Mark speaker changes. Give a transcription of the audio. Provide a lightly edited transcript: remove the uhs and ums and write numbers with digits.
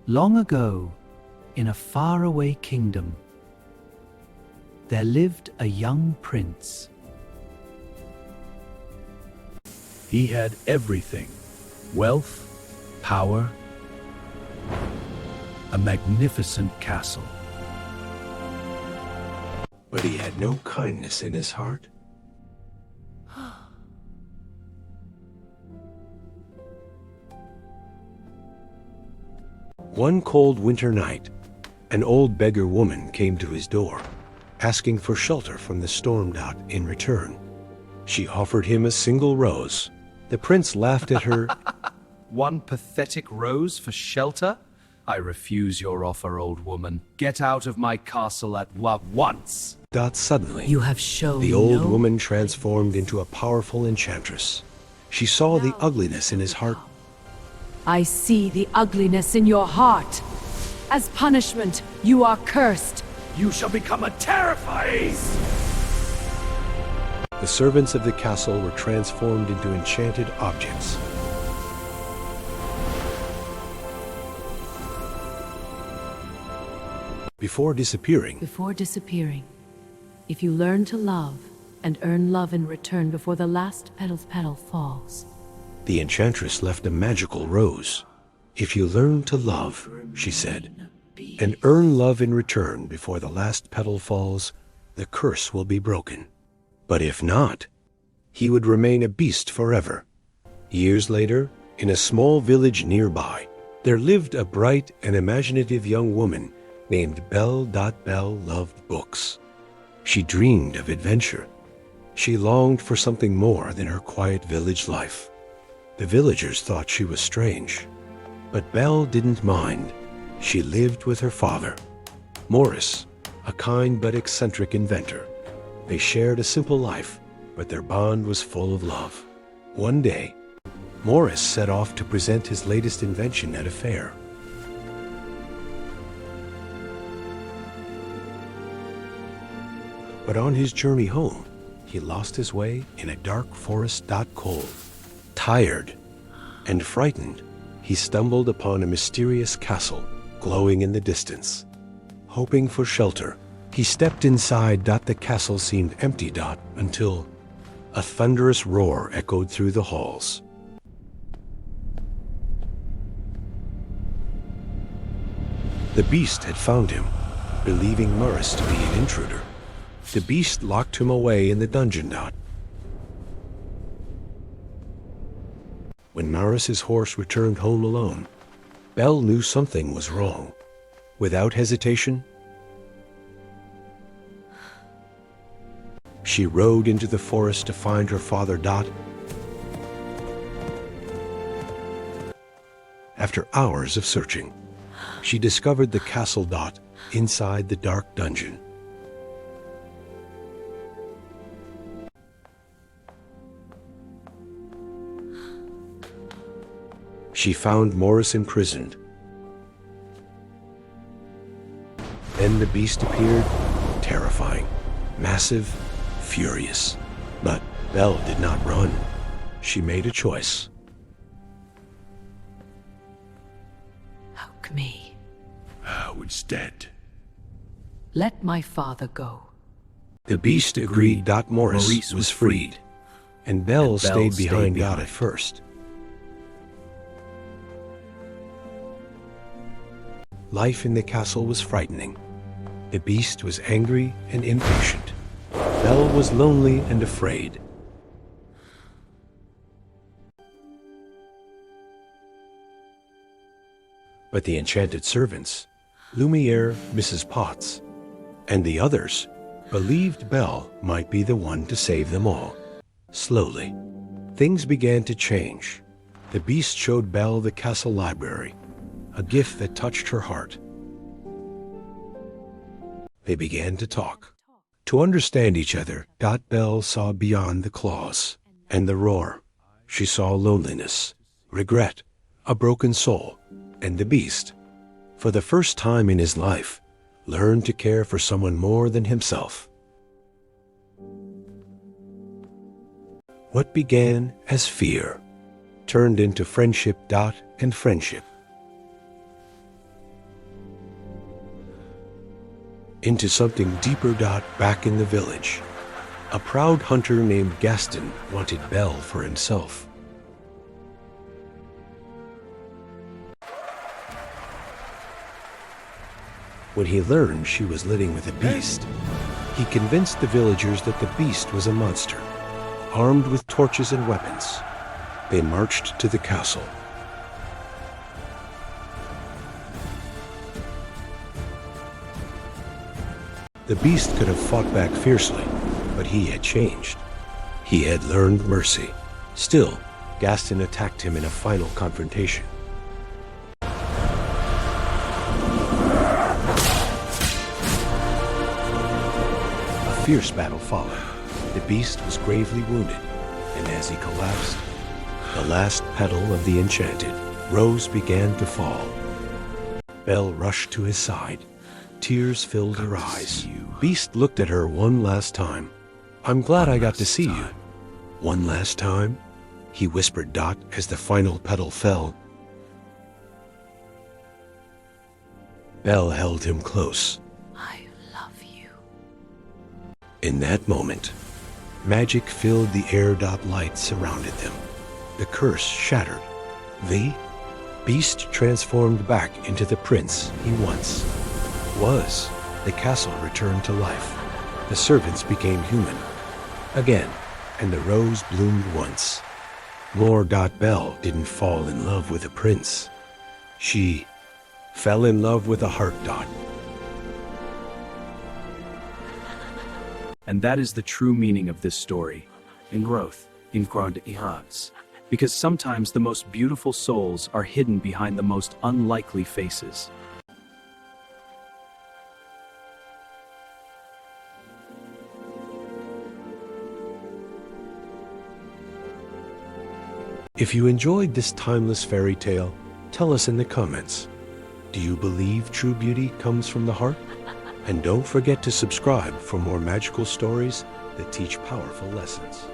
Speaker 1: Long ago, in a faraway kingdom, there lived a young prince.
Speaker 2: He had everything: wealth, power, a magnificent castle.
Speaker 3: But he had no kindness in his heart. One cold winter night, an old beggar woman came to his door, asking for shelter from the storm dot in return. She offered him a single rose. The prince laughed at her.
Speaker 1: One pathetic rose for shelter? I refuse your offer, old woman. Get out of my castle at once.
Speaker 3: Dot suddenly,
Speaker 4: You have shown
Speaker 3: the old
Speaker 4: no...
Speaker 3: woman transformed into a powerful enchantress. She saw the ugliness in his heart.
Speaker 4: I see the ugliness in your heart. As punishment, you are cursed.
Speaker 2: You shall become a terrifying!
Speaker 3: The servants of the castle were transformed into enchanted objects. Before disappearing,
Speaker 4: If you learn to love and earn love in return before the last petal falls.
Speaker 3: the enchantress left a magical rose. If you learn to love, she said, and earn love in return before the last petal falls, the curse will be broken. But if not, he would remain a beast forever. Years later, in a small village nearby, there lived a bright and imaginative young woman named Belle. Belle loved books. She dreamed of adventure. She longed for something more than her quiet village life. The villagers thought she was strange, but Belle didn't mind. She lived with her father, Maurice, a kind but eccentric inventor. They shared a simple life, but their bond was full of love. One day, Maurice set off to present his latest invention at a fair. But on his journey home, he lost his way in a dark forest. Cold, tired, and frightened, he stumbled upon a mysterious castle glowing in the distance. Hoping for shelter, he stepped inside. The castle seemed empty. Until a thunderous roar echoed through the halls. The beast had found him, believing Maurice to be an intruder. The beast locked him away in the dungeon. When Maurice's horse returned home alone, Belle knew something was wrong. Without hesitation, she rode into the forest to find her father. After hours of searching, she discovered the castle. Inside the dark dungeon. She found Maurice imprisoned. Then the beast appeared, terrifying, massive, furious. But Belle did not run. She made a choice.
Speaker 4: Help me.
Speaker 2: How instead?
Speaker 4: Let my father go.
Speaker 3: The beast agreed. Maurice was freed, and Belle stayed behind. At first. Life in the castle was frightening. The beast was angry and impatient. Belle was lonely and afraid. But the enchanted servants, Lumiere, Mrs. Potts, and the others believed Belle might be the one to save them all. Slowly, things began to change. The beast showed Belle the castle library, a gift that touched her heart. They began to talk, to understand each other. Belle saw beyond the claws and the roar. She saw loneliness, regret, a broken soul, and the beast, for the first time in his life, learned to care for someone more than himself. What began as fear turned into friendship. And friendship into something deeper. Back in the village, a proud hunter named Gaston wanted Belle for himself. When he learned she was living with a beast, he convinced the villagers that the beast was a monster. Armed with torches and weapons, they marched to the castle. The beast could have fought back fiercely, but he had changed. He had learned mercy. Still, Gaston attacked him in a final confrontation. A fierce battle followed. The beast was gravely wounded, and as he collapsed, the last petal of the enchanted rose began to fall. Belle rushed to his side. Tears filled her eyes. Beast looked at her one last time. "I'm glad I got to see you." "One last time?" he whispered as the final petal fell. Belle held him close.
Speaker 4: I love you.
Speaker 3: In that moment, magic filled the air. Light surrounded them. The curse shattered. The beast transformed back into the prince he once was. The castle returned to life. The servants became human again, and the rose bloomed once more. Belle didn't fall in love with a prince. She fell in love with a heart.
Speaker 1: And that is the true meaning of this story. In growth, in grand ihans. Because sometimes the most beautiful souls are hidden behind the most unlikely faces.
Speaker 3: If you enjoyed this timeless fairy tale, tell us in the comments. Do you believe true beauty comes from the heart? And don't forget to subscribe for more magical stories that teach powerful lessons.